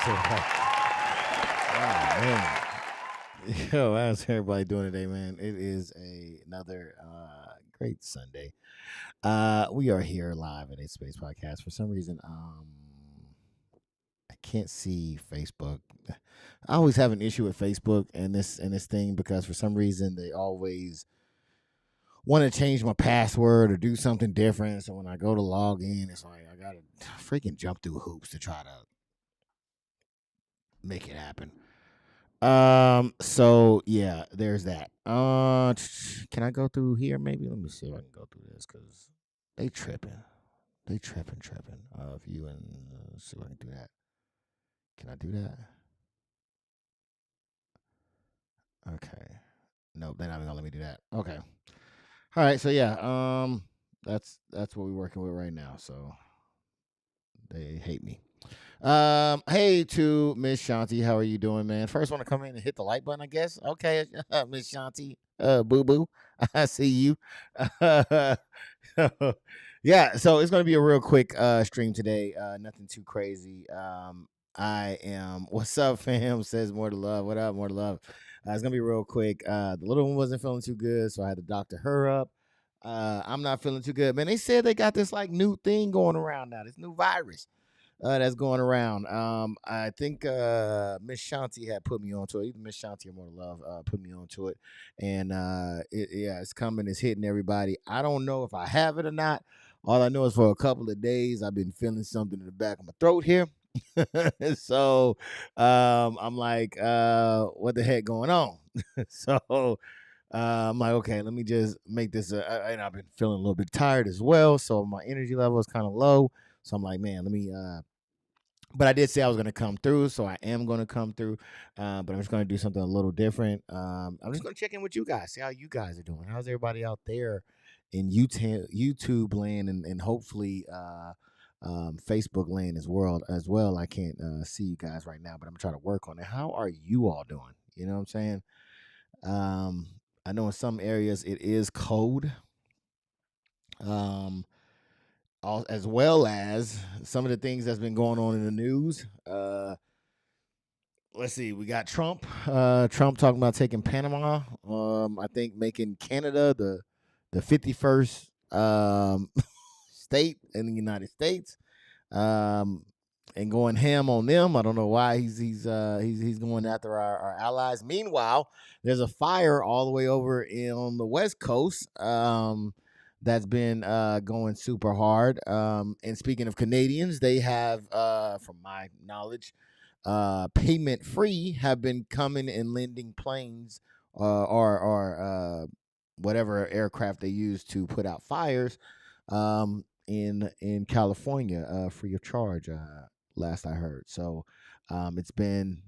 Oh man. Yo, how's everybody doing today, man? It is another great Sunday. We are here live at A Space Podcast. For some reason, I can't see Facebook. I always have an issue with Facebook and this thing because for some reason they always want to change my password or do something different. So when I go to log in, it's like I gotta freaking jump through hoops to try to make it happen. So yeah, there's that. Can I go through here? Maybe let me see if I can go through this because they tripping, tripping. View and see if I can do that. Can I do that? Okay. No, they're not even gonna let me do that. Okay. All right. So yeah, that's what we're working with right now. So they hate me. Hey to Miss Shanti, how are you doing, man? First, want to come in and hit the like button, I guess. Okay, Miss Shanti, boo boo, I see you. Yeah, so it's gonna be a real quick stream today. Nothing too crazy. I am. What's up, fam? Says more to love. What up, more to love? It's gonna be real quick. The little one wasn't feeling too good, so I had to doctor her up. I'm not feeling too good, man. They said they got this like new thing going around now. This new virus that's going around. I think Miss Shanti had put me onto it. Either Miss Shanti or More Love put me onto it, and yeah, it's coming. It's hitting everybody. I don't know if I have it or not. All I know is for a couple of days I've been feeling something in the back of my throat here. So I'm like, what the heck going on? So I'm like, okay, let me just make this. And I've been feeling a little bit tired as well, so my energy level is kind of low. So I'm like, man, let me. But I did say I was going to come through, so I am going to come through. But I'm just going to do something a little different. I'm just going to check in with you guys, see how you guys are doing. How's everybody out there in YouTube land and hopefully Facebook land as well. I can't see you guys right now, but I'm trying to work on it. How are you all doing? You know what I'm saying? Um, I know in some areas it is cold. Um, as well as some of the things that's been going on in the news. let's see. We got Trump. Trump talking about taking Panama. I think making Canada the 51st state in the United States. Um, and going ham on them. I don't know why he's going after our allies. Meanwhile, there's a fire all the way over on the West Coast. That's been going super hard. And speaking of Canadians, they have, from my knowledge, payment free have been coming and lending planes or whatever aircraft they use to put out fires in California free of charge. Last I heard, so it's been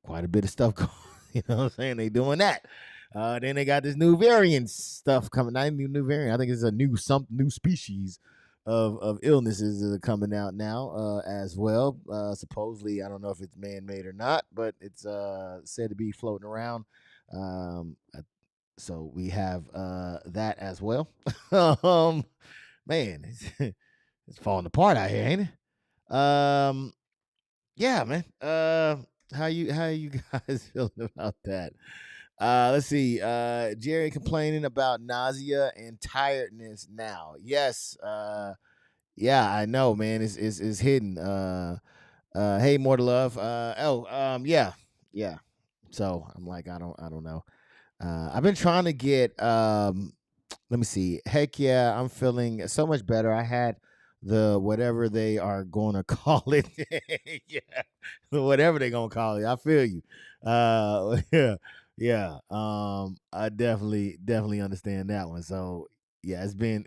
quite a bit of stuff going. You know what I'm saying? They doing that. Then they got this new variant stuff coming. Not even new variant. I think it's a new species of illnesses that are coming out now as well. Supposedly, I don't know if it's man made or not, but it's said to be floating around. So we have that as well. Man, it's falling apart out here, ain't it? Yeah, man. How you guys feeling about that? Let's see. Jerry complaining about nausea and tiredness now. Yes. Yeah, I know, man. It's hidden. Hey, more to love. Yeah, yeah. So I'm like, I don't know. I've been trying to get let me see. Heck yeah, I'm feeling so much better. I had the whatever they are going to call it. Yeah, whatever they're going to call it. I feel you. Yeah, yeah. I definitely understand that one. So yeah, it's been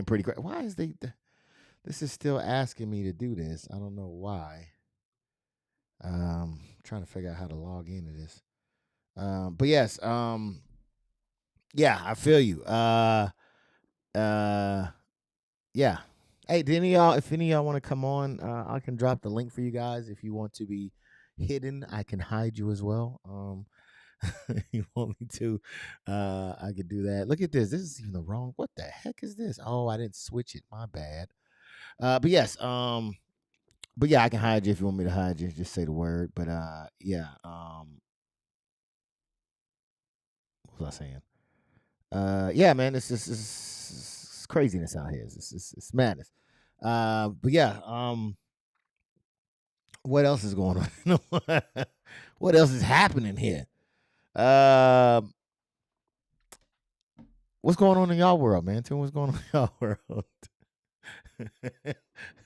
pretty great. Why is this is still asking me to do this? I don't know why. Trying to figure out how to log into this. But yes, yeah, I feel you. Uh, yeah. Hey, did any of y'all, if any of y'all want to come on, I can drop the link for you guys. If you want to be hidden, I can hide you as well. You want me to? I could do that. Look at this. This is even the wrong. What the heck is this? Oh, I didn't switch it. My bad. But yes. But yeah, I can hide you if you want me to hide you. Just say the word. But yeah. What was I saying? Yeah, man, it's craziness out here. It's madness. But yeah, what else is going on? What else is happening here? Um, what's going on in y'all world, man? Tell me what's going on in y'all world.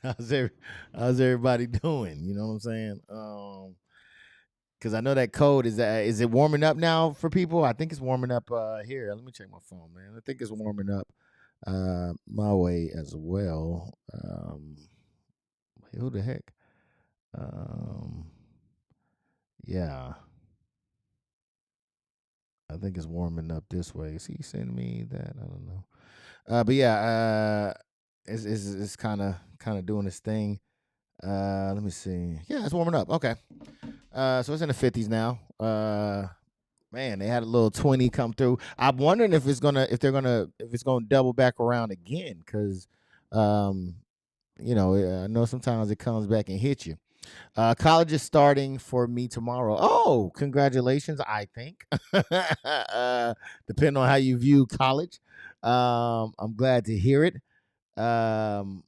how's every, how's everybody doing? You know what I'm saying? Because I know that code is it warming up now for people? I think it's warming up here. Let me check my phone, man. I think it's warming up my way as well. Who the heck? Um, yeah, I think it's warming up this way. Is he sending me that? I don't know. But yeah, it's kind of doing this thing. Let me see. Yeah, it's warming up. Okay. So it's in the 50s now. Man, they had a little 20 come through. I'm wondering if it's gonna double back around again, because um, I know sometimes it comes back and hits you. College is starting for me tomorrow. Oh, congratulations! I think, depending on how you view college, I'm glad to hear it. Um,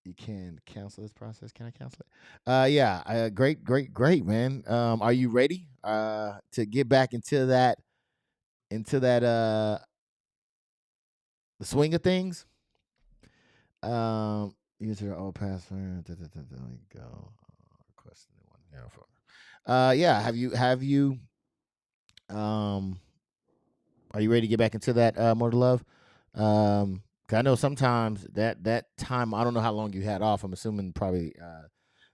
you can cancel this process. Can I cancel it? Yeah. Great, man. Are you ready? To get back into that the swing of things. Use your old password. There we go. Request a new one. Yeah. Yeah. Have you um are you ready to get back into that more to love? 'Cause I know sometimes that time, I don't know how long you had off. I'm assuming probably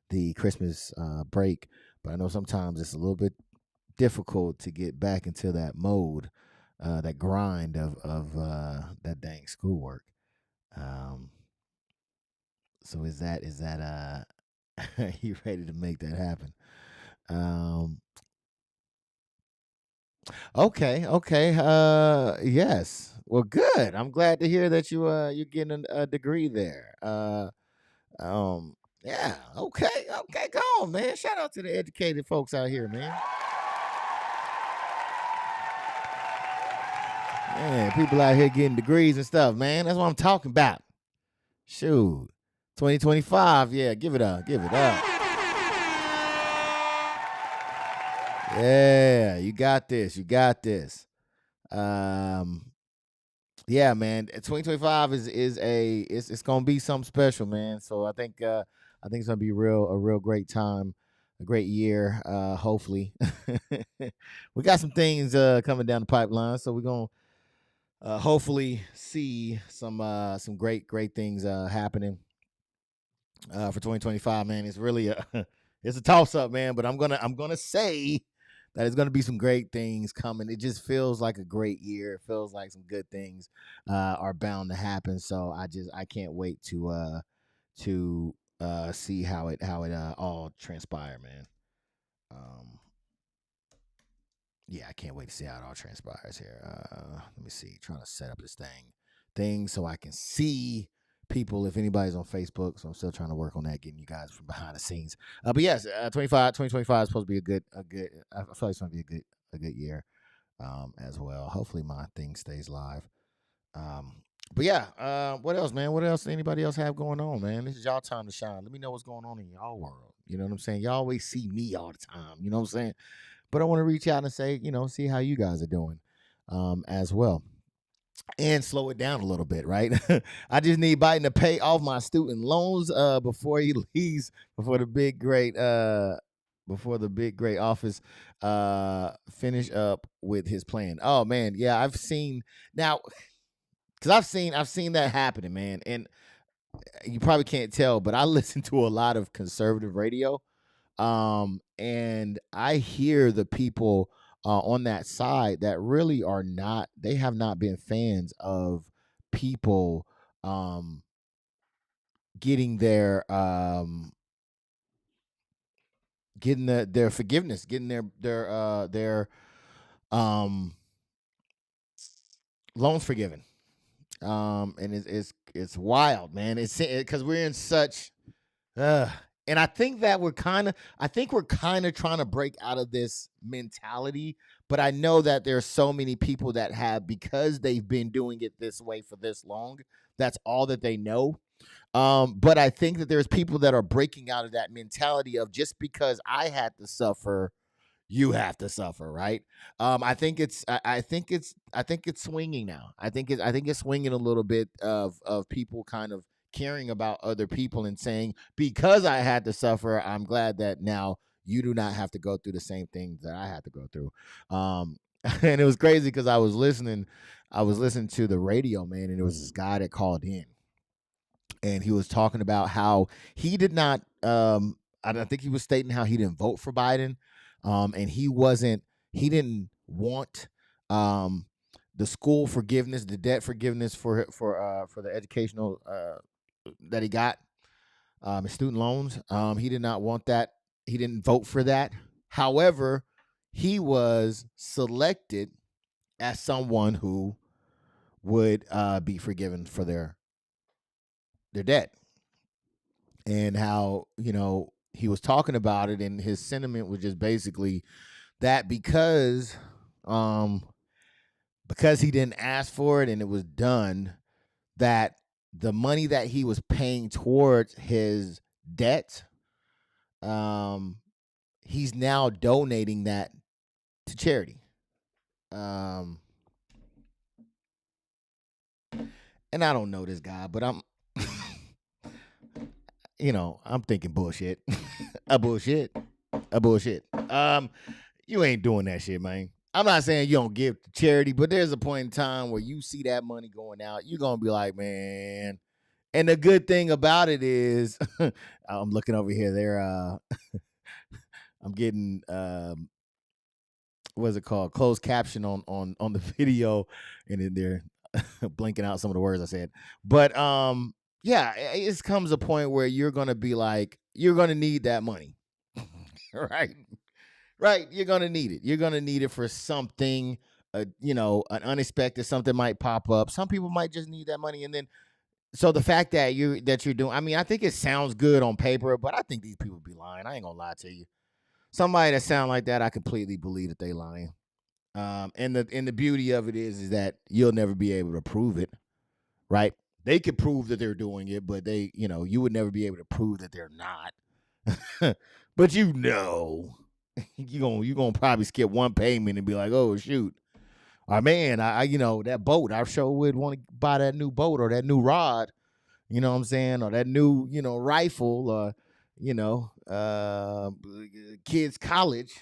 the Christmas break, but I know sometimes it's a little bit difficult to get back into that mode, that grind of that dang schoolwork. Um, so is that are you ready to make that happen? Um, okay. Yes. Well, good. I'm glad to hear that you're getting a degree there. Um, Yeah. Okay. Okay. Go on, man. Shout out to the educated folks out here, man. Man, people out here getting degrees and stuff, man. That's what I'm talking about. Shoot. 2025. Yeah, give it up. Give it up. Yeah, you got this. You got this. Um, yeah, man. 2025 is it's gonna be something special, man. So I think it's gonna be a real great time, a great year. Hopefully, we got some things coming down the pipeline, so we're gonna hopefully see some great things happening for 2025. Man, it's really a it's a toss up, man. But I'm gonna say that it's gonna be some great things coming. It just feels like a great year. It feels like some good things are bound to happen. So I can't wait to see how it all transpire, man. Um, yeah, I can't wait to see how it all transpires here. Let me see, trying to set up this thing so I can see people if anybody's on Facebook. So I'm still trying to work on that, getting you guys from behind the scenes. But yes, 2025 is supposed to be a good. I feel like it's going to be a good year as well. Hopefully my thing stays live. Um, but yeah, what else, man? What else? Anybody else have going on, man? This is y'all time to shine. Let me know what's going on in y'all world. You know what I'm saying? Y'all always see me all the time. You know what I'm saying? But I want to reach out and say, see how you guys are doing as well. And slow it down a little bit, right? I just need Biden to pay off my student loans before he leaves, before the big great office finish up with his plan. Oh man, yeah, I've seen now because I've seen that happening, man. And you probably can't tell, but I listen to a lot of conservative radio, and I hear the people on that side that really are not, they have not been fans of people um getting their forgiveness, getting their um loans forgiven. And it's wild, man. It's because we're in such uh and I think we're kind of trying to break out of this mentality, but I know that there's so many people that have, because they've been doing it this way for this long, that's all that they know. But I think that there's people that are breaking out of that mentality of, just because I had to suffer, you have to suffer, right? I think it's swinging now. I think it's swinging a little bit of people kind of caring about other people and saying, because I had to suffer, I'm glad that now you do not have to go through the same things that I had to go through. And it was crazy because I was listening to the radio, man, and there was this guy that called in, and he was talking about how he did not I don't think he was stating how he didn't vote for Biden, and he didn't want um the school forgiveness, the debt forgiveness for the educational that he got, his student loans. He did not want that. He didn't vote for that. However, he was selected as someone who would be forgiven for their debt. And how, he was talking about it, and his sentiment was just basically that, um because he didn't ask for it and it was done, that the money that he was paying towards his debt, um he's now donating that to charity. um and I don't know this guy, but I'm I'm thinking bullshit. a bullshit a bullshit. You ain't doing that shit, man. I'm not saying you don't give to charity, but there's a point in time where you see that money going out, you're gonna be like, man. And the good thing about it is, I'm looking over here. I'm getting what's it called? Closed caption on the video, and then they're blinking out some of the words I said. But yeah, it comes a point where you're gonna be like, you're gonna need that money, right? Right, you're gonna need it. You're gonna need it for something. An unexpected something might pop up. Some people might just need that money, and then So the fact that you're doing, I mean, I think it sounds good on paper, but I think these people be lying. I ain't gonna lie to you. Somebody that sound like that, I completely believe that they lying. And the beauty of it is that you'll never be able to prove it, right? They could prove that they're doing it, but you would never be able to prove that they're not. But you gonna probably skip one payment and be like, oh shoot, man, that boat. I sure would want to buy that new boat or that new rod. You know what I'm saying? Or that new, rifle, or you know, kids college,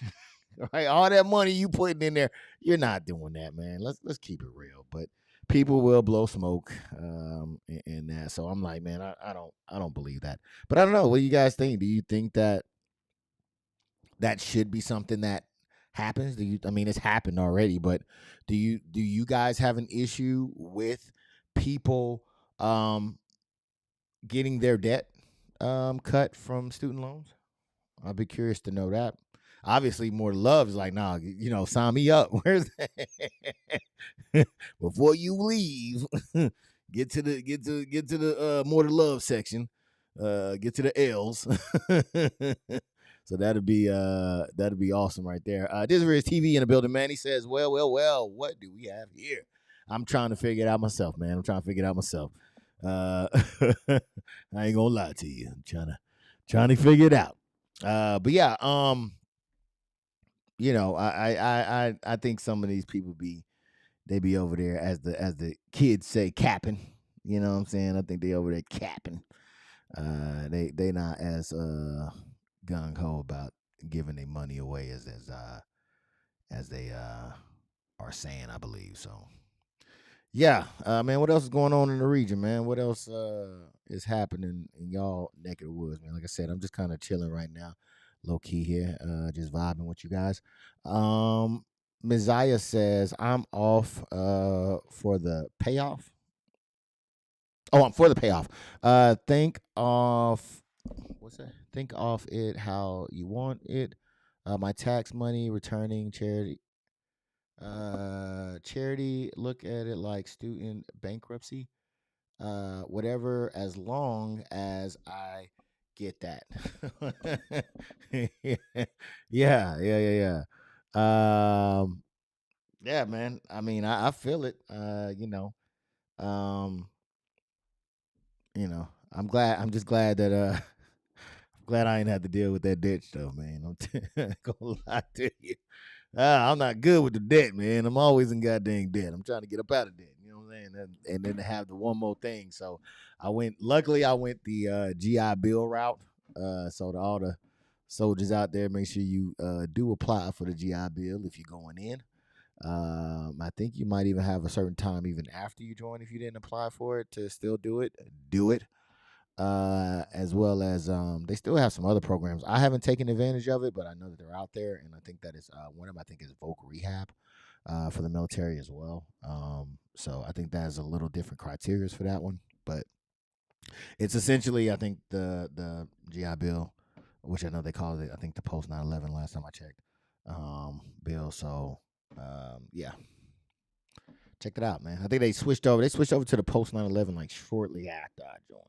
right? All that money you putting in there, you're not doing that, man. Let's keep it real. But people will blow smoke, in that. So I'm like, man, I don't believe that. But I don't know. What do you guys think? Do you think that should be something that happens? I mean, it's happened already, but do you guys have an issue with people getting their debt cut from student loans? I'd be curious to know that. Obviously, more love is like, nah, sign me up. Where's that? Before you leave, get to the more to love section. Get to the L's. So that'd be awesome right there. This is TV in the building, man. He says, well, what do we have here? I'm trying to figure it out myself, man. I'm trying to figure it out myself. Uh, I ain't gonna lie to you. I'm trying to figure it out. But yeah, I think some of these people they be over there, as the kids say, capping. You know what I'm saying? I think they over there capping. They not as gung ho about giving their money away as they are saying, I believe. So yeah, man, what else is going on in the region, man? What else is happening in y'all neck of the woods, man? Like I said, I'm just kind of chilling right now, low key here, just vibing with you guys. Um, Messiah says I'm off for the payoff. Oh, I'm for the payoff. Think of what's that? Think of it how you want it. My tax money returning charity. Charity. Look at it like student bankruptcy. Whatever, as long as I get that. Yeah, yeah, yeah, yeah. Yeah, man. I mean, I feel it. Um, I'm glad. I'm just glad that I'm glad I ain't had to deal with that debt stuff, man. I'm gonna lie to you. I'm not good with the debt, man. I'm always in goddamn debt. I'm trying to get up out of debt. You know what I'm saying? And then to have the one more thing. So luckily I went the GI Bill route. So to all the soldiers out there, make sure you do apply for the GI Bill if you're going in. I think you might even have a certain time even after you join if you didn't apply for it to still do it. Do it. As well as they still have some other programs. I haven't taken advantage of it, but I know that they're out there, and I think that is one of them. I think is Voc Rehab for the military as well. So I think that has a little different criteria for that one, but it's essentially I think the GI Bill, which I know they call it. I think the post 9/11 last time I checked. Bill. So yeah, check it out, man. I think they switched over. They switched over to the post 9/11 like shortly after I joined.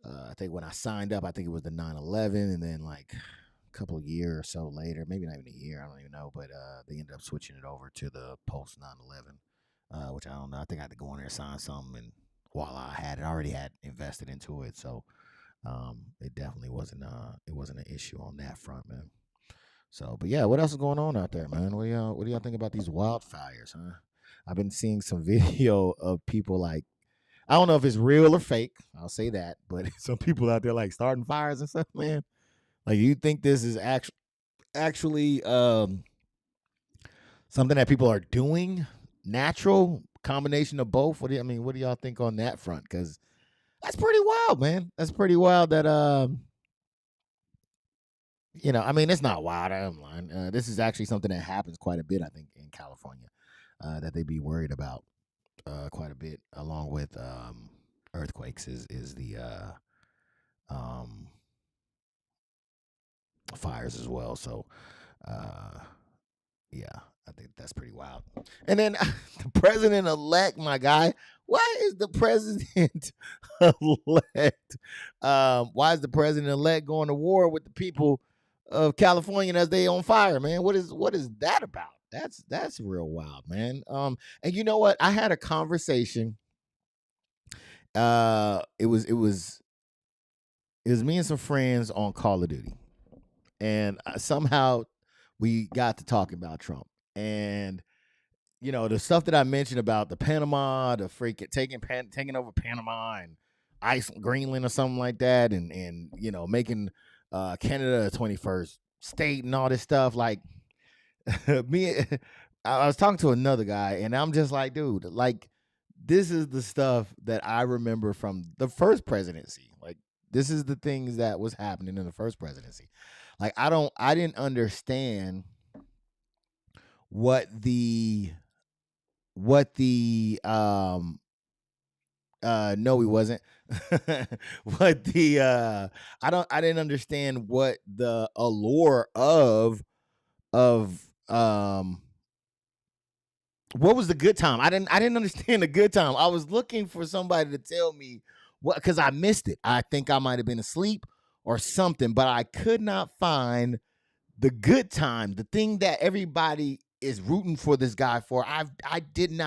I think when I signed up, I think it was the 9/11, and then like a couple of years or so later, maybe not even a year, I don't even know, but they ended up switching it over to the post 9/11, which I don't know. I think I had to go in there and sign something, and voila, I already had invested into it, so it definitely wasn't an issue on that front, man. So, but yeah, what else is going on out there, man? What do y'all think about these wildfires, huh? I've been seeing some video of people like I don't know if it's real or fake. I'll say that, but some people out there like starting fires and stuff, man. Like, you think this is actually something that people are doing? Natural combination of both. What do y'all think on that front? Because that's pretty wild, man. That's pretty wild. That it's not wild. I'm lying. This is actually something that happens quite a bit, I think, in California. That they be worried about quite a bit, along with earthquakes. Is the um, fires as well. So, uh, yeah, I think that's pretty wild. And then the president elect, my guy, why is the president elect? Why is the president elect going to war with the people of California as they on fire, man? What is that about? That's real wild, man. And you know what? I had a conversation. It was me and some friends on Call of Duty, and somehow we got to talking about Trump. And the stuff that I mentioned about the Panama, the freaking taking over Panama and Iceland, Greenland, or something like that, and making Canada a 21st state and all this stuff. Like me, I was talking to another guy, and I'm just like, dude, like this is the stuff that I remember from the first presidency. Like this is the things that was happening in the first presidency. Like I didn't understand what the no he wasn't. What the I didn't understand what the allure of what was the good time. I didn't understand the good time. I was looking for somebody to tell me what, because I missed it. I think I might have been asleep or something, but I could not find the good time, the thing that everybody is rooting for this guy for. I didn't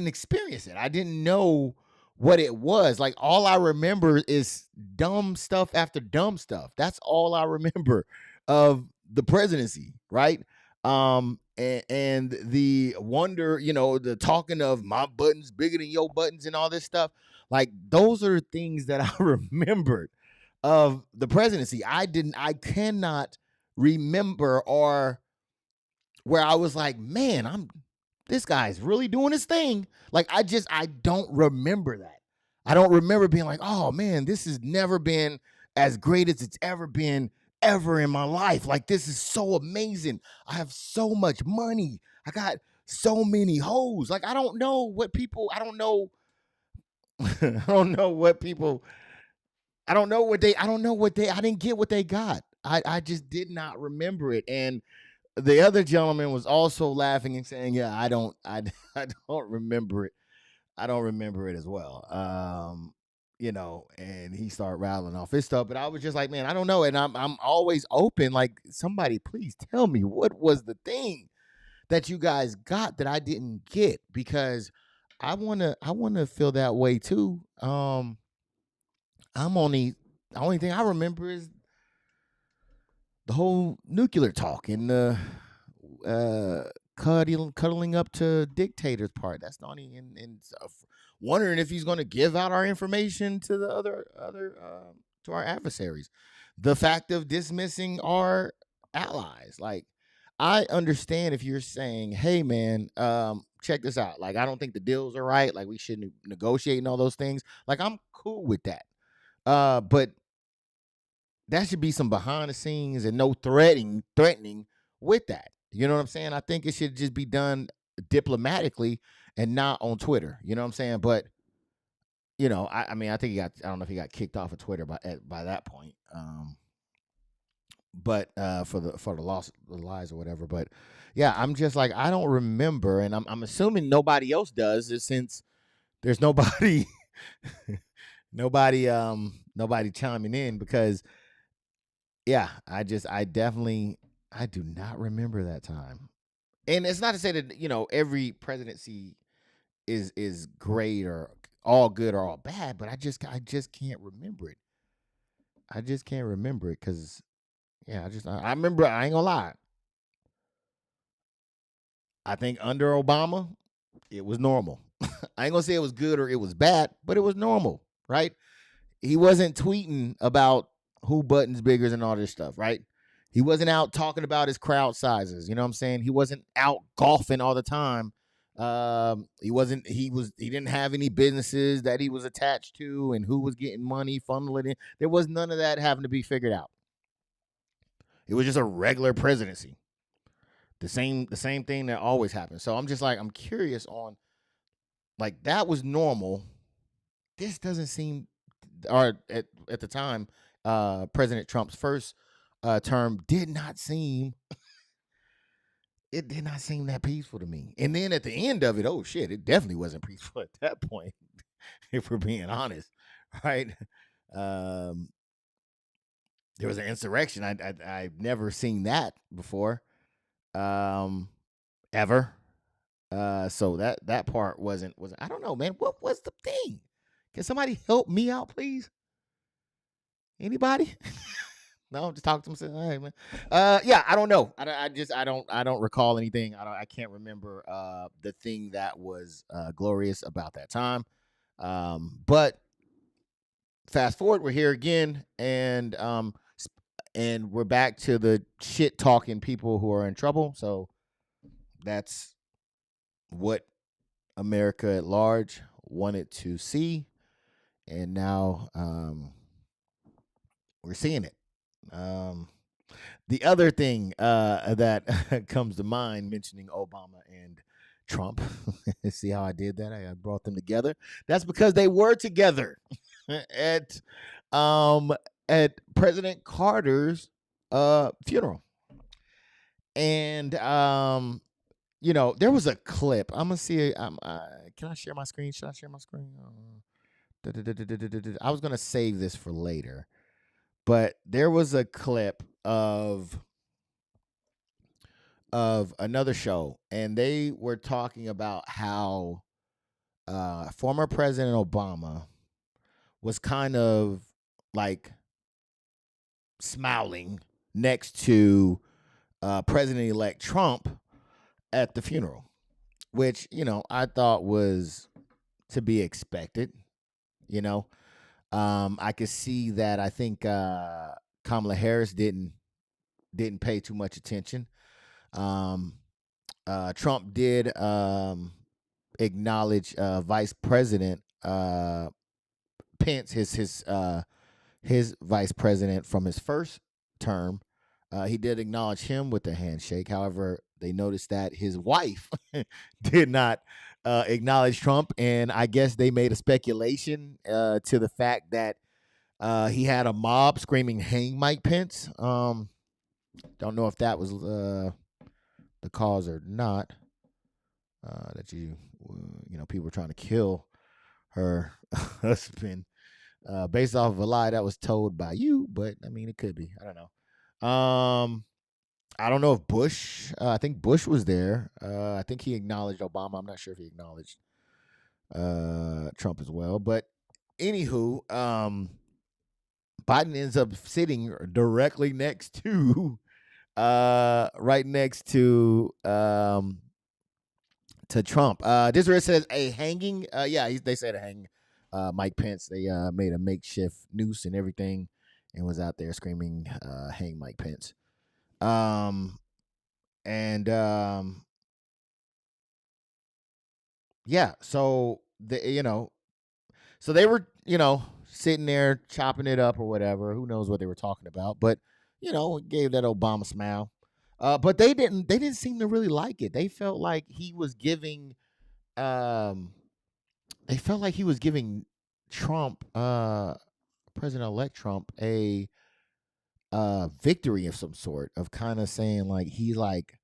experience it. I didn't know what it was. Like all I remember is dumb stuff after dumb stuff. That's all I remember of the presidency, right? And the wonder, the talking of my buttons bigger than your buttons and all this stuff. Like those are things that I remembered of the presidency. I cannot remember or where I was like, man, this guy's really doing his thing. Like I don't remember that. I don't remember being like, oh man, this has never been as great as it's ever been ever in my life. Like this is so amazing. I have so much money. I got so many hoes. Like I don't know what people. I don't know. I don't know what people. I don't know what they. I don't know what they. I didn't get what they got. I just did not remember it. And the other gentleman was also laughing and saying, "Yeah, I don't remember it. I don't remember it as well." And he started rattling off his stuff, but I was just like, "Man, I don't know." And I'm always open. Like, somebody, please tell me what was the thing that you guys got that I didn't get, because I wanna feel that way too. I'm only the only thing I remember is the whole nuclear talk and the uh, cuddling up to dictators part. That's not even and wondering if he's going to give out our information to the other to our adversaries. The fact of dismissing our allies, like I understand if you're saying, "Hey, man, check this out. Like, I don't think the deals are right. Like, we shouldn't negotiate and all those things." Like, I'm cool with that. But that should be some behind the scenes and no threatening with that. You know what I'm saying? I think it should just be done diplomatically and not on Twitter. You know what I'm saying? But I mean, I think I don't know if he got kicked off of Twitter by that point. But for the loss, the lies or whatever. But yeah, I'm just like I don't remember, and I'm assuming nobody else does, since there's nobody, nobody chiming in, because yeah, I do not remember that time. And it's not to say that, every presidency is great or all good or all bad, but I just can't remember it. I just can't remember it cuz yeah, I remember, I ain't going to lie. I think under Obama, it was normal. I ain't going to say it was good or it was bad, but it was normal, right? He wasn't tweeting about who buttons bigger and all this stuff, right? He wasn't out talking about his crowd sizes. You know what I'm saying? He wasn't out golfing all the time. He wasn't. He didn't have any businesses that he was attached to, and who was getting money funneling in. There was none of that having to be figured out. It was just a regular presidency. The same thing that always happens. So I'm just like, I'm curious on, like, that was normal. This doesn't seem, or at the time, President Trump's first term did not seem it did not seem that peaceful to me. And then at the end of it, oh shit, it definitely wasn't peaceful at that point, if we're being honest, right? Um, there was an insurrection. I've never seen that before, um, ever. So that part wasn't. I don't know, man. What was the thing? Can somebody help me out, please? Anybody? No, just talk to myself. All right, man. Yeah, I don't know. I don't recall anything. I can't remember the thing that was glorious about that time. But fast forward, we're here again, and we're back to the shit talking people who are in trouble. So that's what America at large wanted to see, and now we're seeing it. Um, the other thing that comes to mind mentioning Obama and Trump, see how I did that? I brought them together. That's because they were together at um, at President Carter's funeral, and there was a clip. I'm gonna see. Can I share my screen? Should I share my screen? I was gonna save this for later, but there was a clip of another show, and they were talking about how former President Obama was kind of like smiling next to President-elect Trump at the funeral, which I thought was to be expected. You know, I could see that. I think Kamala Harris didn't pay too much attention. Um, Trump did acknowledge Vice President Pence, his vice president from his first term. He did acknowledge him with a handshake. However, they noticed that his wife did not acknowledge Trump, and I guess they made a speculation to the fact that he had a mob screaming "Hang Mike Pence." Don't know if that was the cause or not. That people were trying to kill her husband based off of a lie that was told by you, but I mean, it could be. I don't know. I don't know if Bush. I think Bush was there. I think he acknowledged Obama. I'm not sure if he acknowledged Trump as well. But anywho, Biden ends up sitting directly next to, right next to Trump. Desiree says a hanging. Yeah, they said a hanging. Mike Pence. They made a makeshift noose and everything, and was out there screaming, "Hang Mike Pence." And yeah. So so they were sitting there chopping it up or whatever. Who knows what they were talking about? But gave that Obama smile. But they didn't seem to really like it. They felt like he was giving um they felt like he was giving Trump, President-elect Trump, a victory of some sort, of kind of saying like he's like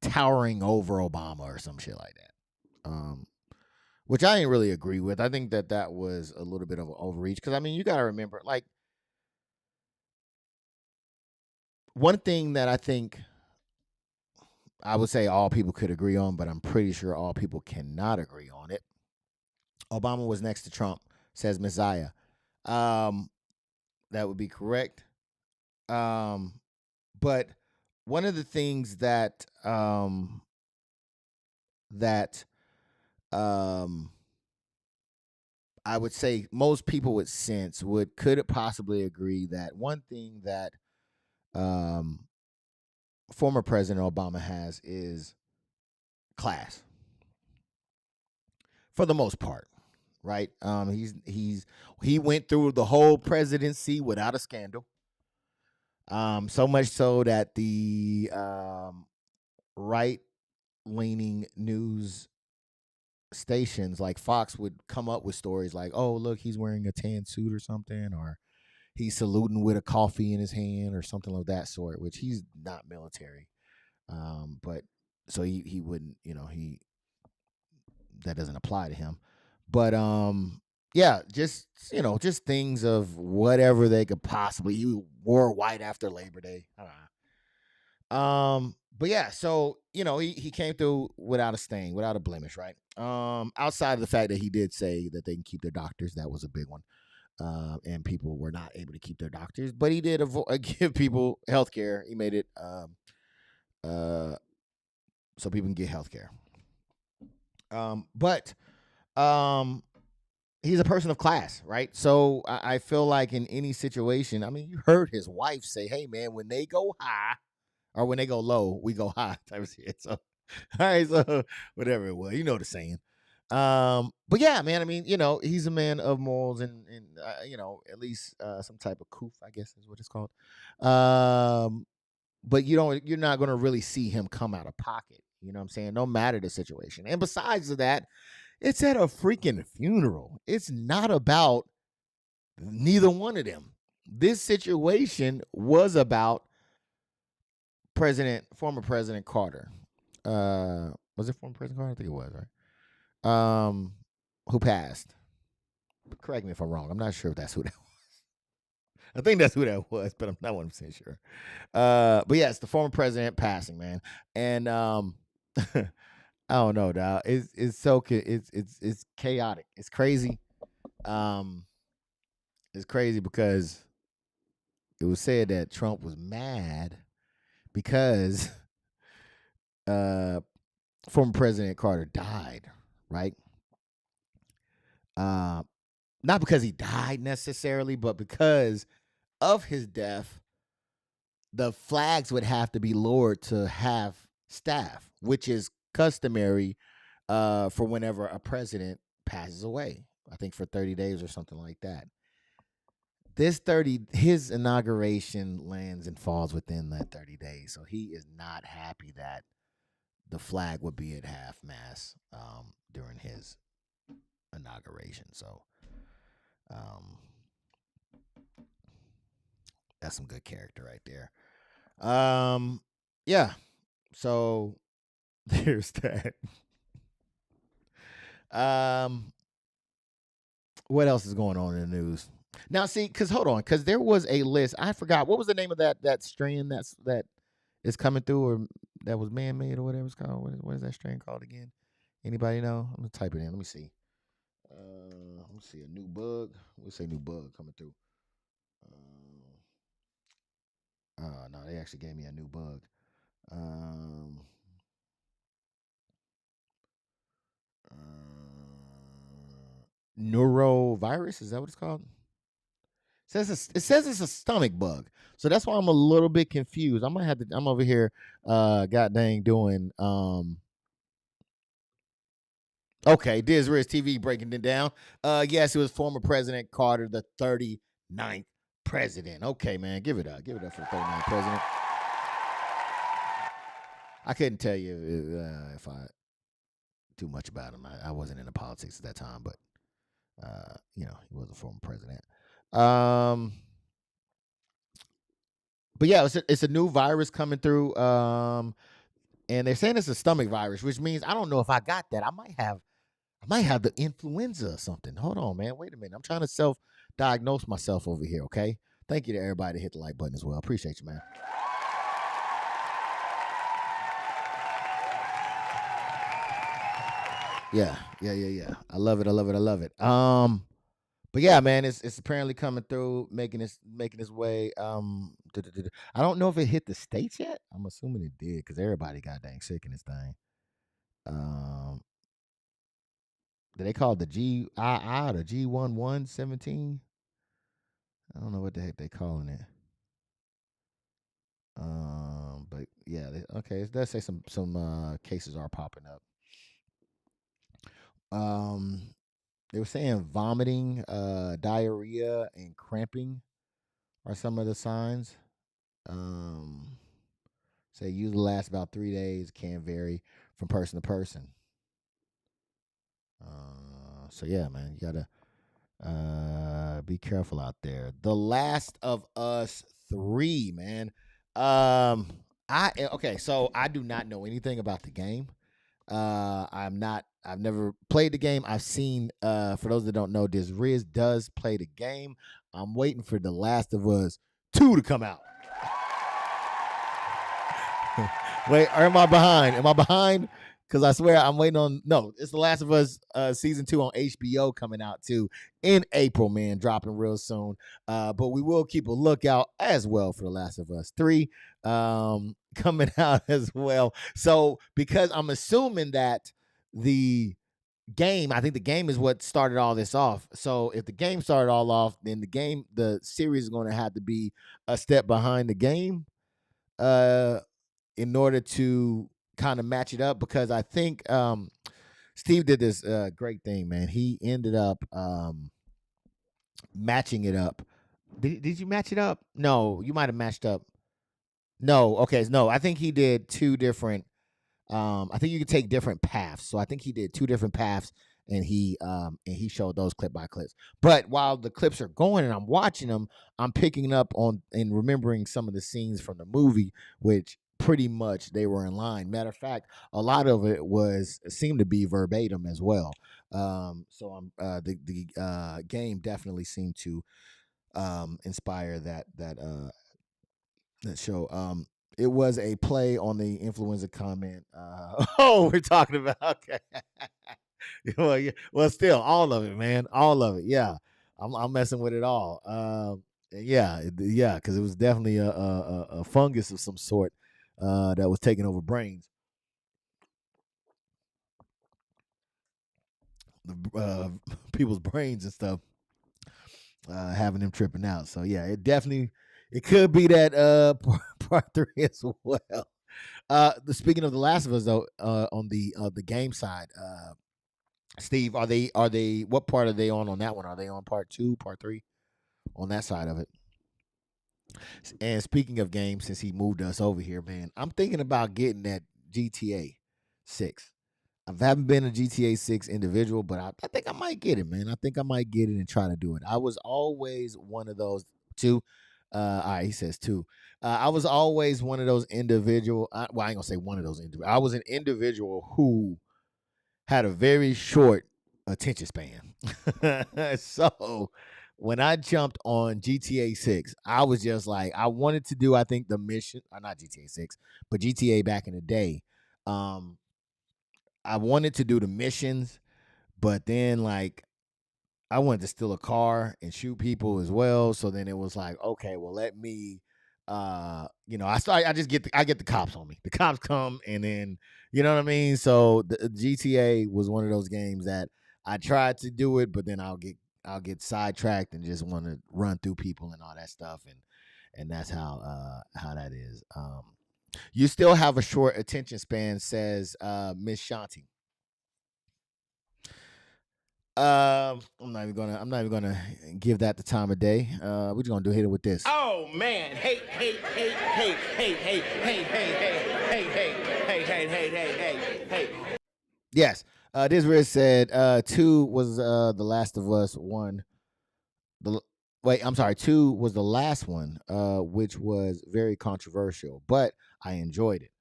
towering over Obama or some shit like that. Which I didn't really agree with. I think that was a little bit of an overreach, because I mean, you got to remember, like, one thing that I think I would say all people could agree on, but I'm pretty sure all people cannot agree on it. Obama was next to Trump, says Messiah. Um, that would be correct. Um, but one of the things that um, I would say most people with sense could it possibly agree that one thing that um, former President Obama has is class, for the most part, right? He went through the whole presidency without a scandal. So much so that the right leaning news stations like Fox would come up with stories like, "Oh, look, he's wearing a tan suit or something," or he's saluting with a coffee in his hand or something of that sort, which he's not military. But so he wouldn't, that doesn't apply to him. But yeah, just just things of whatever they could possibly. You wore white after Labor Day. I don't know. But yeah, so he came through without a stain, without a blemish, right? Outside of the fact that he did say that they can keep their doctors, that was a big one. And people were not able to keep their doctors, but he did give people health care. He made it uh so people can get health care. But um he's a person of class, right? So I feel like in any situation, I mean, you heard his wife say, "Hey, man, when they go high or when they go low, we go high." Type of shit. So, all right, so whatever it was, the saying. But yeah, man, I mean, he's a man of morals and at least some type of coof, I guess is what it's called. But you're not going to really see him come out of pocket. You know what I'm saying? No matter the situation. And besides that, it's at a freaking funeral. It's not about neither one of them. This situation was about former President Carter. Was it former President Carter? I think it was, right? Who passed. Correct me if I'm wrong. I'm not sure if that's who that was. I think that's who that was, but I'm not 100% sure. But yeah, it's the former president passing, man. And I don't know, dog. It's chaotic. It's crazy. Um, it's crazy because it was said that Trump was mad because uh former President Carter died, right? Uh, Not because he died necessarily, but because of his death, the flags would have to be lowered to have staff, which is customary for whenever a president passes away. I think for 30 days or something like that. His inauguration lands and falls within that 30 days. So he is not happy that the flag would be at half mast during his inauguration. So um, that's some good character right there. Yeah. So there's that. Um, what else is going on in the news? Now, see, because hold on, because there was a list. I forgot what was the name of that strand that is coming through, or that was man made, or whatever it's called. What is that strand called again? Anybody know? I'm gonna type it in. Let me see. Let me see a new bug. We'll say new bug coming through. No, they actually gave me a new bug. Um, Neurovirus, is that what it's called? It says it's a stomach bug, so that's why I'm a little bit confused. I might have to. I'm over here, god dang, doing. Okay, Diz Riz TV breaking it down. Yes, it was former President Carter, the 39th president. Okay, man, give it up for the 39th president. I couldn't tell you if I too much about him. I wasn't into politics at that time, but he was a former president. Um, but yeah, it's a new virus coming through. And they're saying it's a stomach virus, which means I don't know if I got that. I might have the influenza or something. Hold on, man. Wait a minute. I'm trying to self-diagnose myself over here. Okay. Thank you to everybody that hit the like button as well. Appreciate you, man. Yeah. I love it. I love it. I love it. But yeah, man, it's apparently coming through, making its way. I don't know if it hit the states yet. I'm assuming it did because everybody got dang sick in this thing. Um, do they call it the GII or G1117? I don't know what the heck they calling it. But yeah, okay. It does say some cases are popping up. Um, they were saying vomiting, diarrhea, and cramping are some of the signs. Um, say usually lasts about 3 days. Can vary from person to person. So yeah, man, you gotta be careful out there. The Last of Us 3, man. Um, Okay, so I do not know anything about the game. I'm not. I've never played the game. I've seen. For those that don't know, this Riz does play the game. I'm waiting for The Last of Us 2 to come out. Wait, or am I behind? Am I behind? Because I swear I'm waiting on. No, it's The Last of Us season 2 on HBO coming out too in April, man, dropping real soon. But we will keep a lookout as well for The Last of Us 3 coming out as well. So because I'm assuming that the game, I think the game is what started all this off. So if the game started all off, then the series is going to have to be a step behind the game. In order to kind of match it up, because I think Steve did this great thing, man. He ended up matching it up. Did you match it up? No, you might have matched up. No, okay, no. I think he did two different. I think you could take different paths. So I think he did two different paths, and he showed those clip by clips. But while the clips are going and I'm watching them, I'm picking up on and remembering some of the scenes from the movie, which pretty much they were in line. Matter of fact, a lot of it seemed to be verbatim as well. So I'm the game definitely seemed to inspire that show. It was a play on the influenza comment. Oh, we're talking about okay. Well, yeah, well, still all of it, man, all of it. Yeah, I'm messing with it all. Yeah, because it was definitely a fungus of some sort that was taking over brains, the people's brains and stuff, having them tripping out. So yeah, it could be that part three as well. Speaking of The Last of Us, though, on the game side, Steve, are they what part are they on that one? Are they on part two, part three, on that side of it? And speaking of games, since he moved us over here, man, I'm thinking about getting that GTA 6. I haven't been a GTA 6 individual, but I think I might get it, man. I think I might get it and try to do it. I was always one of those two. All right, he says two. I was always one of those individual. Well, I ain't gonna say one of those individual. I was an individual who had a very short attention span. So when I jumped on GTA 6, I was just like, I wanted to do, I think, the mission, or not GTA 6, but GTA back in the day. Um, I wanted to do the missions, but then like I wanted to steal a car and shoot people as well. So then it was like, okay, well, let me I get the cops on me. The cops come and then you know what I mean? So the GTA was one of those games that I tried to do it, but then I'll get sidetracked and just want to run through people and all that stuff, and that's how that is. You still have a short attention span, says Miss Shanti. I'm not even gonna give that the time of day. We're just gonna hit it with this. Oh man! Hey. Yes. This Riz said two was the Last of Us one. The Wait, I'm sorry. Two was the last one, which was very controversial, but I enjoyed it.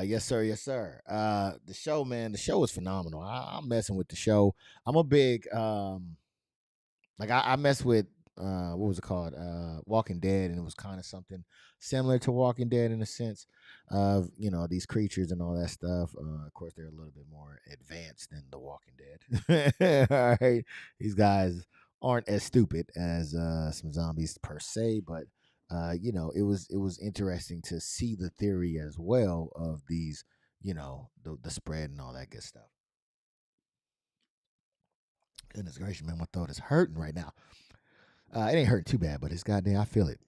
Yes, sir. Yes, sir. The show, man. The show is phenomenal. I'm messing with the show. I'm a big like I mess with what was it called? Walking Dead, and it was kind of something similar to Walking Dead in a sense of these creatures and all that stuff. Of course, they're a little bit more advanced than the Walking Dead. All right, these guys aren't as stupid as some zombies per se, but it was interesting to see the theory as well of these, the spread and all that good stuff. Goodness gracious, man, my throat is hurting right now. It ain't hurting too bad, but it's goddamn. I feel it.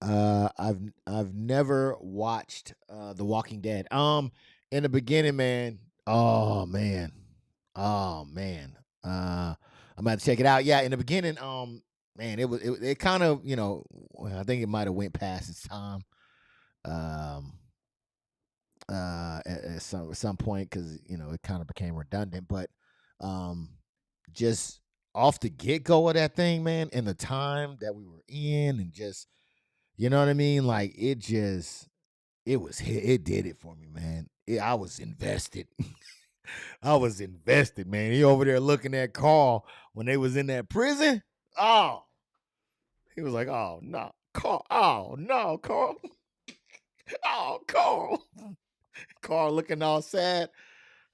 I've never watched The Walking Dead. In the beginning, man. Oh man. Oh man. I'm about to check it out. Yeah, in the beginning, man, it kind of I think it might have went past its time. Um, at some point because it kind of became redundant, but um, just off the get go of that thing, man, and the time that we were in, and just you know what I mean, like it just. it did it for me, man. I was invested. I was invested, man. He over there looking at Carl when they was in that prison. Oh, he was like, oh no, Carl. Oh no, Carl. Oh, Carl. Carl looking all sad.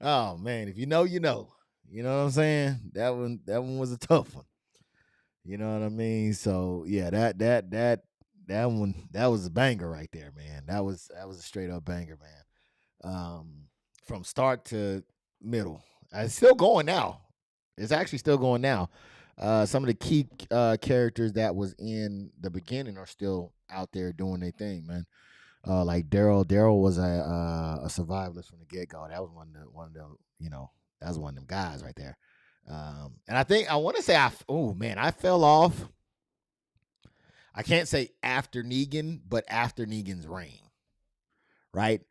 Oh man, if you know, you know. You know what I'm saying? That one was a tough one. You know what I mean? So yeah, that was a banger right there, man. That was a straight up banger, man. From start to middle. It's still going now. It's actually still going now. Some of the key characters that was in the beginning are still out there doing their thing, man. Like Daryl. Daryl was a survivalist from the get go. That was one of the that was one of them guys right there. And I think I want to say oh man, I fell off. I can't say after Negan, but after Negan's reign, right?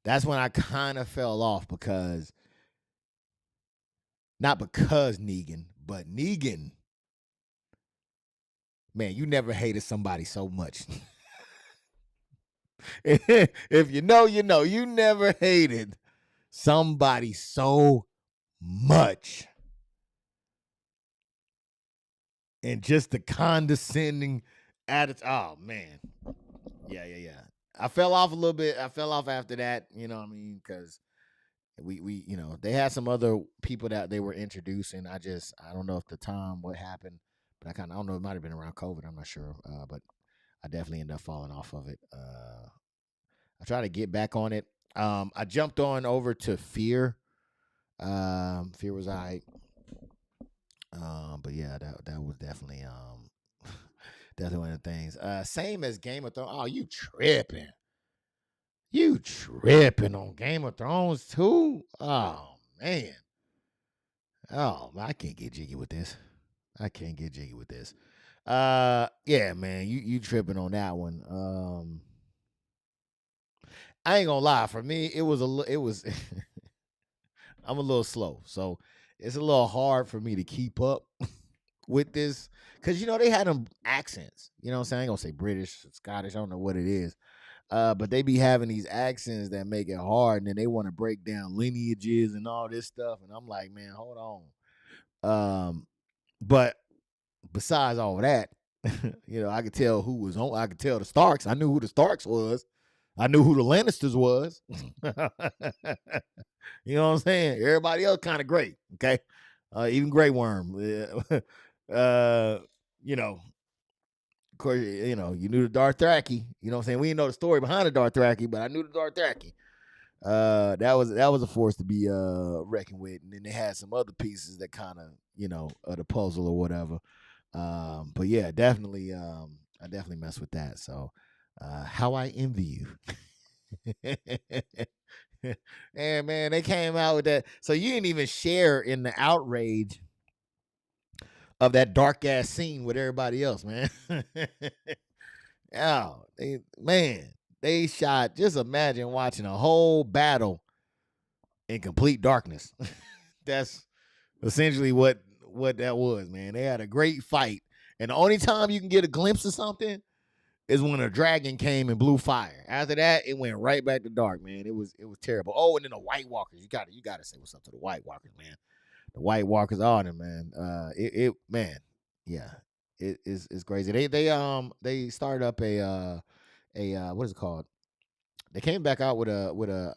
That's when I kind of fell off because not because Negan, but Negan. Man, you never hated somebody so much. If you know, you know. You never hated somebody so much. And just the condescending attitude. Oh man. Yeah. I fell off a little bit. I fell off after that, you know what I mean? Because we they had some other people that they were introducing. I don't know if the time what happened, but I don't know, it might have been around COVID, I'm not sure. But I definitely ended up falling off of it. I try to get back on it. I jumped on over to Fear. Fear was I. But yeah, that was definitely definitely one of the things. Same as Game of Thrones. Oh, you tripping? You tripping on Game of Thrones too? Oh man. Oh, I can't get jiggy with this. I can't get jiggy with this. Yeah, man, you tripping on that one. I ain't gonna lie. For me, it was. I'm a little slow, so it's a little hard for me to keep up with this because they had them accents. You know what I'm saying? I ain't gonna say British, Scottish. I don't know what it is. But they be having these accents that make it hard, and then they want to break down lineages and all this stuff. And I'm like, man, hold on. But besides all that, I could tell who was on. I could tell the Starks. I knew who the Starks was. I knew who the Lannisters was. You know what I'm saying? Everybody else kind of great. Okay, even Grey Worm. You know, of course, you knew the Dothraki. You know what I'm saying? We didn't know the story behind the Dothraki, but I knew the Dothraki. That was a force to be reckoned with. And then they had some other pieces that kind of of the puzzle or whatever. But yeah, definitely I definitely mess with that. So how I envy you. And man, they came out with that. So you didn't even share in the outrage of that dark ass scene with everybody else, man. Oh, they shot. Just imagine watching a whole battle in complete darkness. That's essentially what that was, man. They had a great fight, and the only time you can get a glimpse of something is when a dragon came and blew fire. After that, it went right back to dark, man. It was terrible. Oh, and then the White Walkers. You gotta say what's up to the White Walkers, man. The White Walkers on them, man. Man, yeah, it's crazy. They started up a what is it called? They came back out with a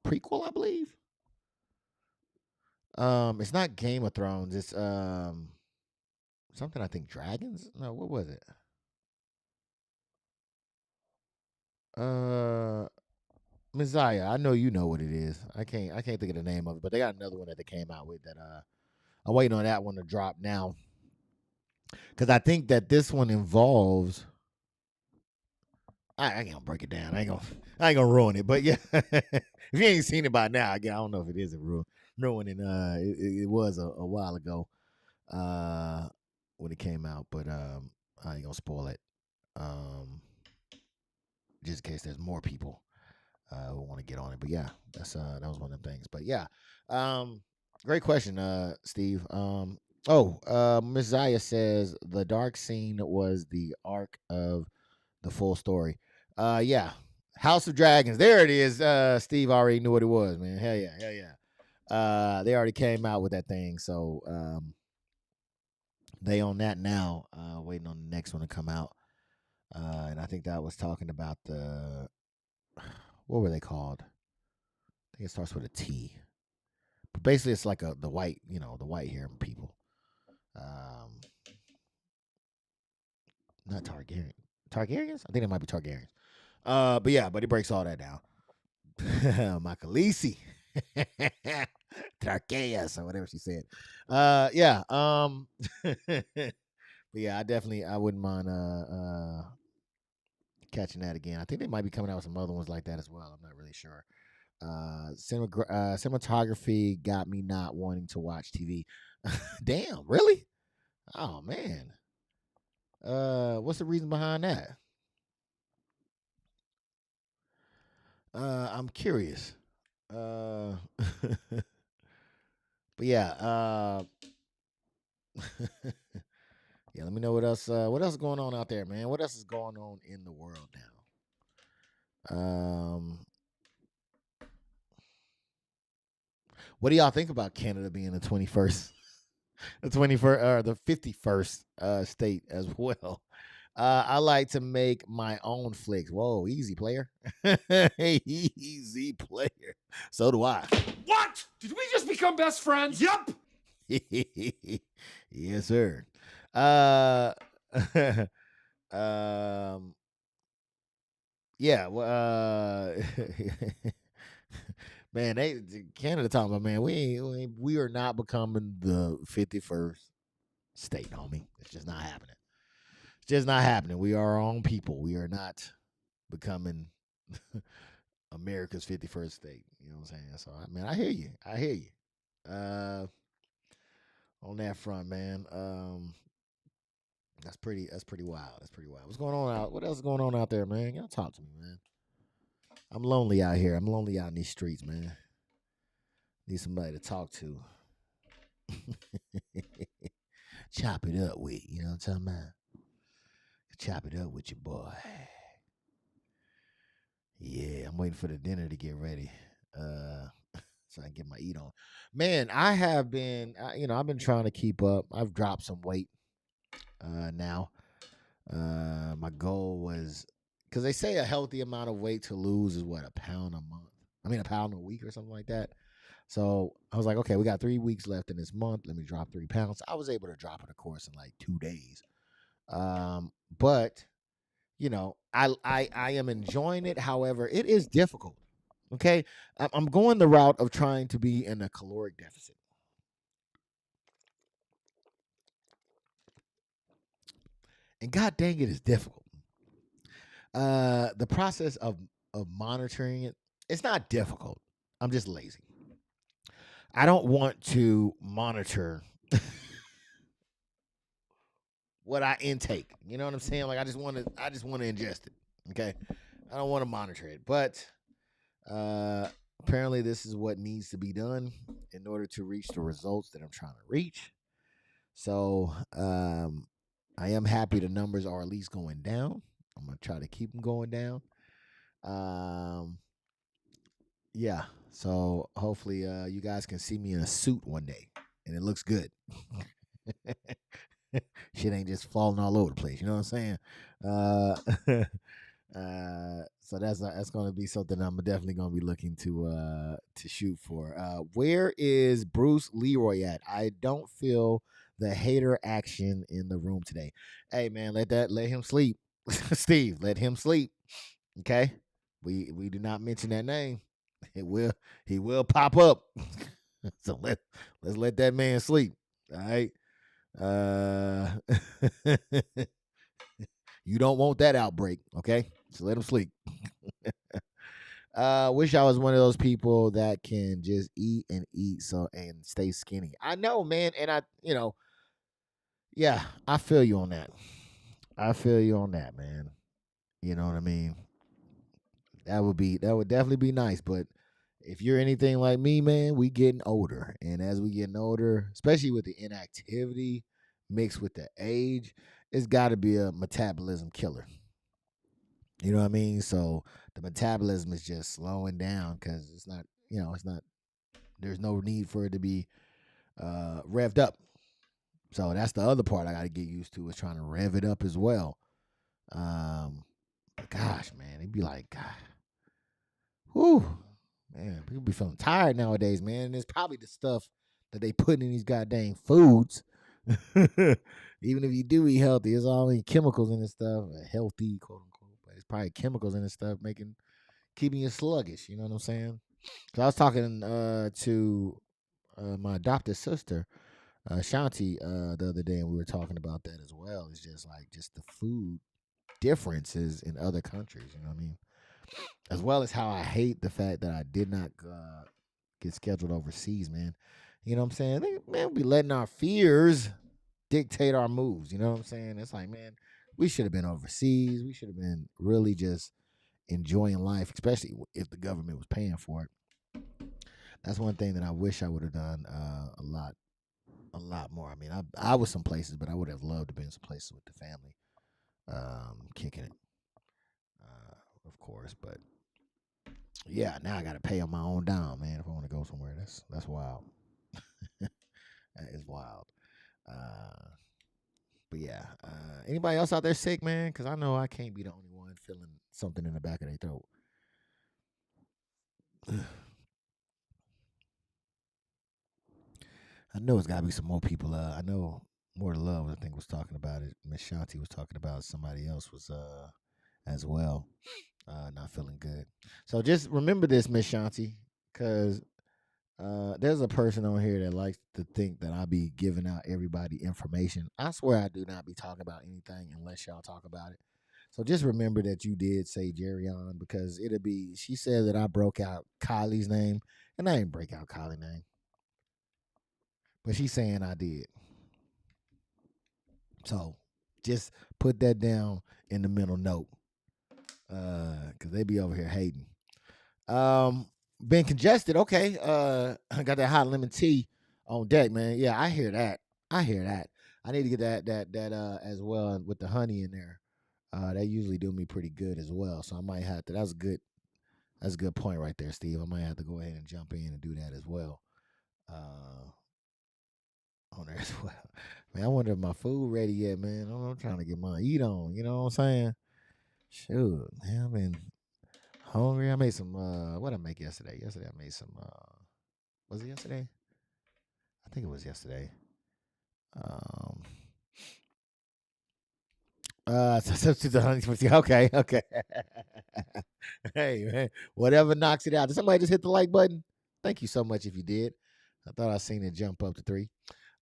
prequel, I believe. It's not Game of Thrones. It's something, I think Dragons. No, what was it? Uh, Messiah. I know you know what it is. I can't think of the name of it, but they got another one that they came out with that I'm waiting on that one to drop now because I think that this one involves. I ain't gonna break it down. I ain't gonna ruin it. But yeah, if you ain't seen it by now, again, I don't know if it is a ruining. It was a while ago when it came out, but I ain't gonna spoil it. Just in case there's more people who want to get on it. But yeah, that was one of them things. But yeah, great question, Steve. Miss Zaya says the dark scene was the arc of the full story. Yeah, House of Dragons. There it is. Steve already knew what it was, man. Hell yeah, hell yeah. They already came out with that thing, so they on that now. Waiting on the next one to come out. And I think that was talking about the what were they called? I think it starts with a T. But basically, it's like the white, the white hair people. Um, not Targaryen. Targaryens? I think it might be Targaryens. But yeah, but he breaks all that down. Makalisi. Tarkeas or whatever she said. Yeah. But yeah, I wouldn't mind catching that again. I think they might be coming out with some other ones like that as well. I'm not really sure. Cinematography got me not wanting to watch TV. Damn, really? Oh man. What's the reason behind that? I'm curious. But yeah, yeah. Let me know what else. What else is going on out there, man? What else is going on in the world now? What do y'all think about Canada being the 21st, the 21st, or the 51st state as well? I like to make my own flicks. Whoa, easy player. Easy player. So do I. What? Did we just become best friends? Yup. Yes, sir. Uh, um, yeah. Well, man, Canada talking about, man. We are not becoming the 51st state, homie. It's just not happening. It's just not happening. We are our own people. We are not becoming America's 51st state. You know what I'm saying? So, I hear you. I hear you. Uh, on that front, man. That's pretty wild. That's pretty wild. What's going on out? What else is going on out there, man? Y'all talk to me, man. I'm lonely out here. I'm lonely out in these streets, man. Need somebody to talk to. Chop it up with, you know what I'm talking about? Chop it up with your boy. Yeah, I'm waiting for the dinner to get ready. So I can get my eat on. Man, I have been, I've been trying to keep up. I've dropped some weight now. My goal was because they say a healthy amount of weight to lose is what, a pound a month. I mean, a pound a week or something like that. So I was like, okay, we got 3 weeks left in this month. Let me drop 3 pounds. I was able to drop it, of course, in like 2 days. But I am enjoying it. However, it is difficult. Okay, I'm going the route of trying to be in a caloric deficit, and god dang it is difficult. The process of monitoring it, it's not difficult. I'm just lazy. I don't want to monitor what I intake. You know what I'm saying? Like I just want to ingest it. Okay. I don't want to monitor it. But uh apparently this is what needs to be done in order to reach the results that I'm trying to reach. So I am happy the numbers are at least going down. I'm gonna try to keep them going down. Um yeah. So hopefully you guys can see me in a suit one day and it looks good. Shit ain't just falling all over the place. You know what I'm saying? Uh, so that's going to be something I'm definitely going to be looking to shoot for. Where is Bruce Leroy at? I don't feel the hater action in the room today. Hey man, let him sleep. Steve, let him sleep. Okay, we do not mention that name. It will he will pop up. So let's let that man sleep. All right. Uh, you don't want that outbreak, okay? So let him sleep. Wish I was one of those people that can just eat and eat and stay skinny. I know, man, and yeah, I feel you on that. I feel you on that, man. You know what I mean? That would definitely be nice, but if you're anything like me, man, we getting older, and as we getting older, especially with the inactivity mixed with the age, it's got to be a metabolism killer. You know what I mean? So the metabolism is just slowing down because it's not, it's not. There's no need for it to be revved up. So that's the other part I got to get used to is trying to rev it up as well. But gosh, man, it'd be like, God, whew, man, people be feeling tired nowadays, man. And it's probably the stuff that they put in these goddamn foods. Even if you do eat healthy, it's all chemicals in this stuff. Healthy, quote unquote, but it's probably chemicals in this stuff keeping you sluggish. You know what I'm saying? Cause I was talking to my adopted sister, Shanti, the other day, and we were talking about that as well. It's just like just the food differences in other countries. You know what I mean? As well as how I hate the fact that I did not get scheduled overseas, man. You know what I'm saying? Man, we be letting our fears dictate our moves. You know what I'm saying? It's like, man, we should have been overseas. We should have been really just enjoying life, especially if the government was paying for it. That's one thing that I wish I would have done a lot more. I mean, I was some places, but I would have loved to be in some places with the family, kicking it, of course. But yeah, now I got to pay on my own dime, man. If I want to go somewhere, that's wild. That is wild. But yeah, anybody else out there sick, man? Because I know I can't be the only one feeling something in the back of their throat. I know it's got to be some more people. I know More to Love, I think, was talking about it. Miss Shanti was talking about it. Somebody else was as well, not feeling good. So just remember this, Miss Shanti, because there's a person on here that likes to think that I be giving out everybody information. I swear I do not be talking about anything unless y'all talk about it. So just remember that you did say Jerry on because it'll be. She said that I broke out Kylie's name, and I ain't break out Kylie's name, but she's saying I did. So just put that down in the mental note, because they be over here hating. Been congested. Okay. I got that hot lemon tea on deck, man. Yeah, I hear that. I hear that. I need to get that as well with the honey in there. That usually do me pretty good as well. So I might have to. That's a good. That's a good point right there, Steve. I might have to go ahead and jump in and do that as well. Uh, on there as well. Man, I wonder if my food ready yet, man. I'm trying to get my eat on. You know what I'm saying? Shoot, man, I've been hungry. I made some. What did I make yesterday? Yesterday I made some. Was it yesterday? I think it was yesterday. Um. Substitute the honey. Okay, okay. Hey man, whatever knocks it out. Did somebody just hit the like button? Thank you so much if you did. I thought I seen it jump up to 3.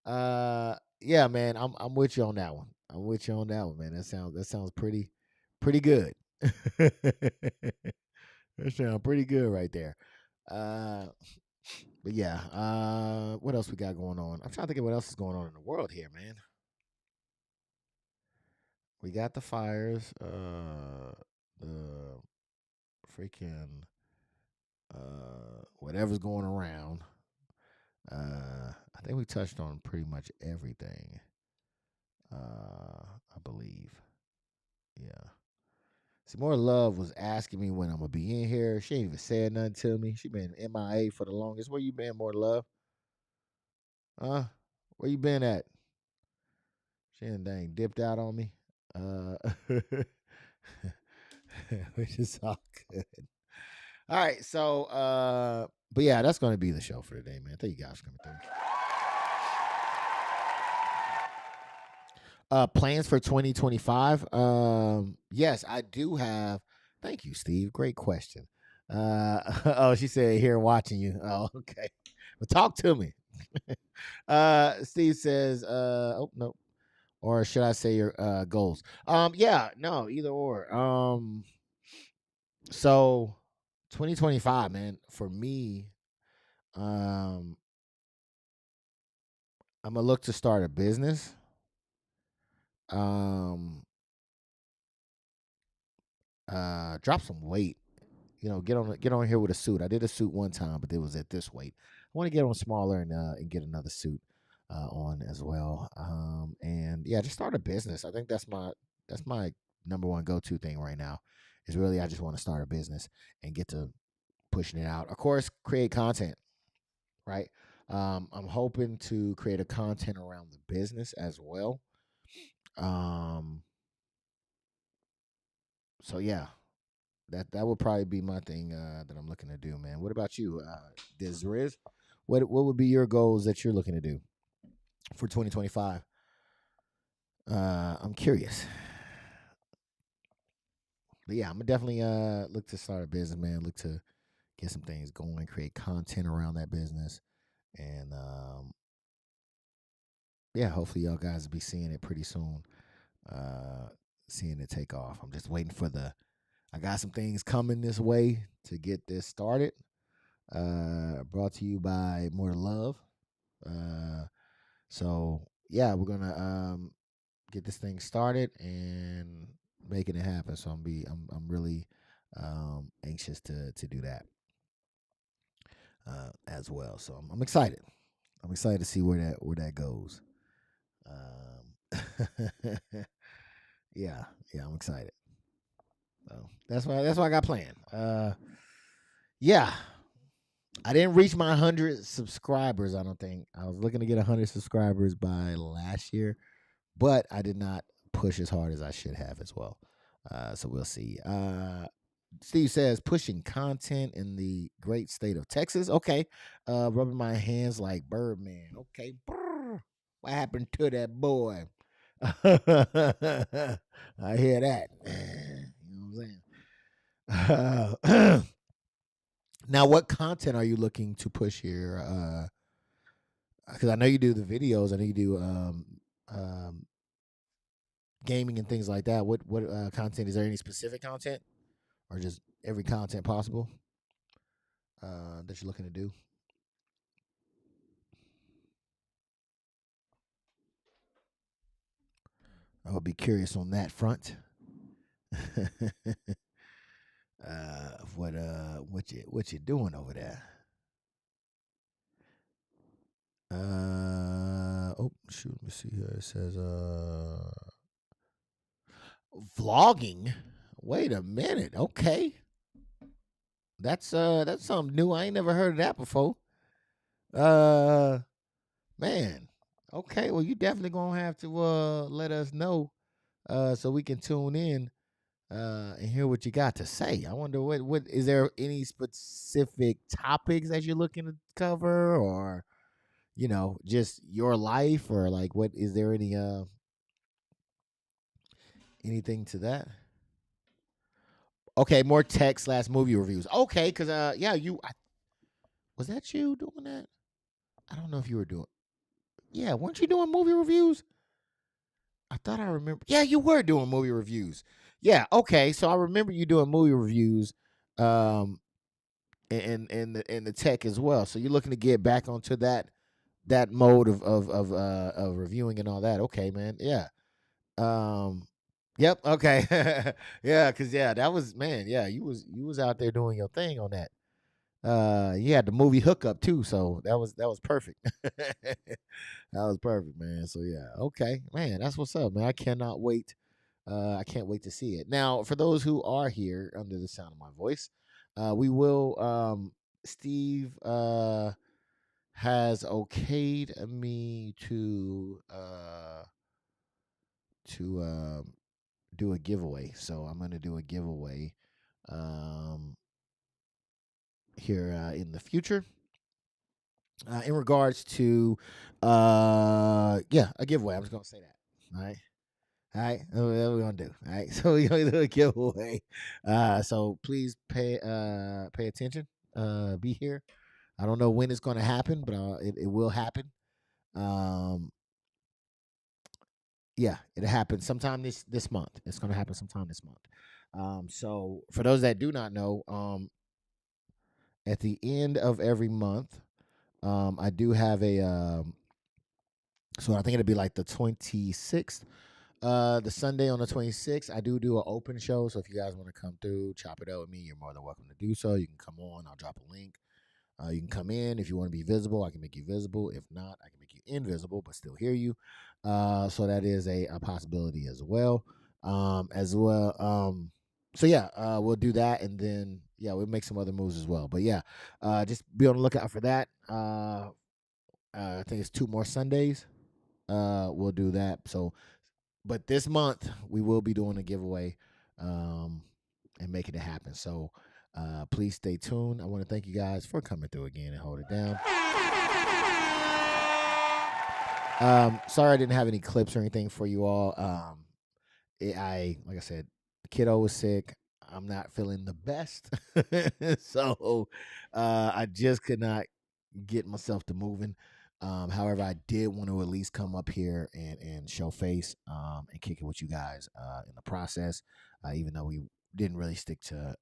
Yeah, man, I'm with you on that one. I'm with you on that one, man. That sounds pretty good. That sounds pretty good right there. Uh, but yeah, what else we got going on? I'm trying to think of what else is going on in the world here, man. We got the fires, the freaking whatever's going around. I think we touched on pretty much everything. I believe. Yeah. See, More Love was asking me when I'm gonna be in here. She ain't even said nothing to me. She been MIA for the longest. Where you been, More Love? Huh? Where you been at? She ain't dang dipped out on me. Uh, which is all good. All right, so but yeah, that's gonna be the show for today, man. Thank you guys for coming through. Plans for 2025. Yes, I do have. Thank you, Steve. Great question. Oh, she said here watching you. Oh, okay. Well, talk to me. Steve says, oh no, or should I say your goals? Yeah, no, either or. So 2025, man, for me, um, I'm gonna look to start a business. Um, drop some weight. Get on here with a suit. I did a suit one time, but it was at this weight. I want to get on smaller and get another suit on as well. And yeah, just start a business. I think that's my number one go to thing right now It's really I just want to start a business and get to pushing it out. Of course, create content, right? I'm hoping to create a content around the business as well. Um, so yeah, that would probably be my thing that I'm looking to do, man. What about you, Riz? What would be your goals that you're looking to do for 2025? I'm curious. But yeah, I'm gonna definitely look to start a business, man. Look to get some things going, create content around that business, and yeah, hopefully y'all guys will be seeing it pretty soon. Seeing it take off. I'm just waiting for I got some things coming this way to get this started. Brought to you by More Love. So yeah, we're gonna get this thing started and making it happen. So I'm really anxious to do that as well. So I'm excited. I'm excited to see where that goes. Yeah, I'm excited. So that's what I got planned. Yeah, I didn't reach my 100 subscribers. I don't think I was looking to get 100 subscribers by last year, but I did not push as hard as I should have as well. So we'll see. Steve says pushing content in the great state of Texas. Okay, rubbing my hands like Birdman. Okay, brr, what happened to that boy? I hear that. You know what I'm saying? Now, what content are you looking to push here? Because I know you do the videos. I know you do gaming and things like that. What content? Is there any specific content, or just every content possible that you're looking to do? I would be curious on that front. What you doing over there? Oh shoot, let me see here. It says vlogging. Wait a minute. Okay. That's something new. I ain't never heard of that before. Uh Man. Okay, well you definitely gonna have to let us know so we can tune in and hear what you got to say. I wonder what is there any specific topics that you're looking to cover, or just your life, or like what is there anything to that? Okay, more text / movie reviews. Okay, because yeah, was that you doing that? I don't know if you were doing. Yeah, weren't you doing movie reviews? I thought I remember. Yeah, you were doing movie reviews. Yeah, okay. So I remember you doing movie reviews, um, and the tech as well. So you're looking to get back onto that mode of reviewing and all that. Okay, man. Yeah. Um. Yep. Okay. Yeah. Cause yeah, that was man. Yeah, you was out there doing your thing on that. You had the movie hookup too, so that was perfect. That was perfect, man. So yeah, okay, man, that's what's up, man. I cannot wait. I can't wait to see it. Now, for those who are here under the sound of my voice, we will. Steve has okayed me to do a giveaway, so I'm gonna do a giveaway um, here in the future. In regards to yeah, a giveaway. I'm just gonna say that. All right. All right, that's what we're gonna do. All right, so we're gonna do a giveaway. So please pay attention. Be here. I don't know when it's gonna happen, but it will happen. Um, yeah, it'll happen sometime this month. It's gonna happen sometime this month. So for those that do not know, at the end of every month, I do have a so I think it'll be like the 26th. The Sunday on the 26th, I do an open show. So if you guys want to come through, chop it up with me, you're more than welcome to do so. You can come on. I'll drop a link. You can come in. If you want to be visible, I can make you visible. If not, I can make you invisible, but still hear you. So that is a possibility as well. As well. So yeah, we'll do that, and then yeah, we'll make some other moves as well. But yeah, just be on the lookout for that. I think it's 2 more Sundays. We'll do that. So, but this month we will be doing a giveaway, and making it happen. So, please stay tuned. I want to thank you guys for coming through again and hold it down. Sorry I didn't have any clips or anything for you all. Like I said, the kiddo was sick. I'm not feeling the best, so I just could not get myself to moving. However, I did want to at least come up here and show face, and kick it with you guys in the process, even though we didn't really stick to,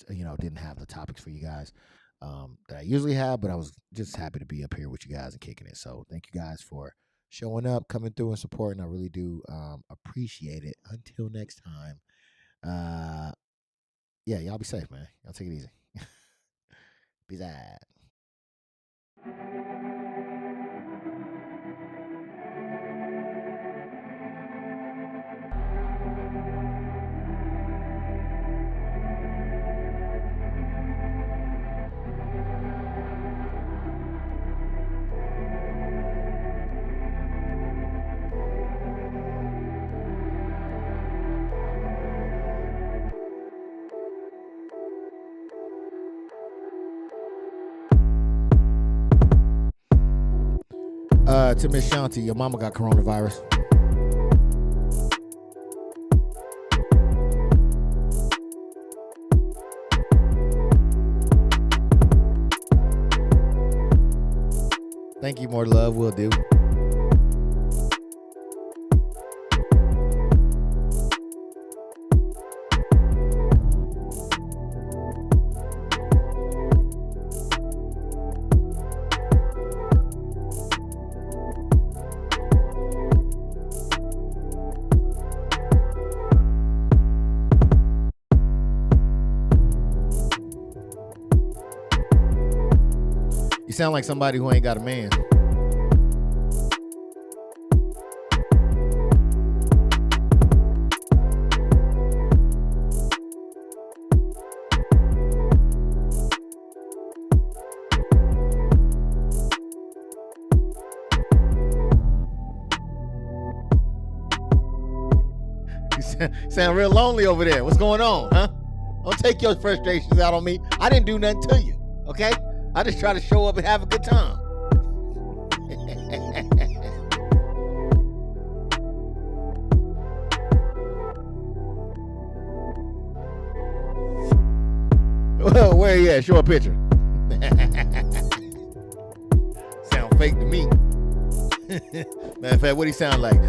didn't have the topics for you guys that I usually have, but I was just happy to be up here with you guys and kicking it. So thank you guys for showing up, coming through, and supporting. I really do appreciate it. Until next time, yeah, y'all be safe, man. Y'all take it easy. Peace out. To Miss Shanti, your mama got coronavirus. Thank you, more love, will do. You sound like somebody who ain't got a man. You sound real lonely over there. What's going on, huh? Don't take your frustrations out on me. I didn't do nothing to you, okay? I just try to show up and have a good time. Well, where you at? Show a picture. Sound fake to me. Matter of fact, what he sound like?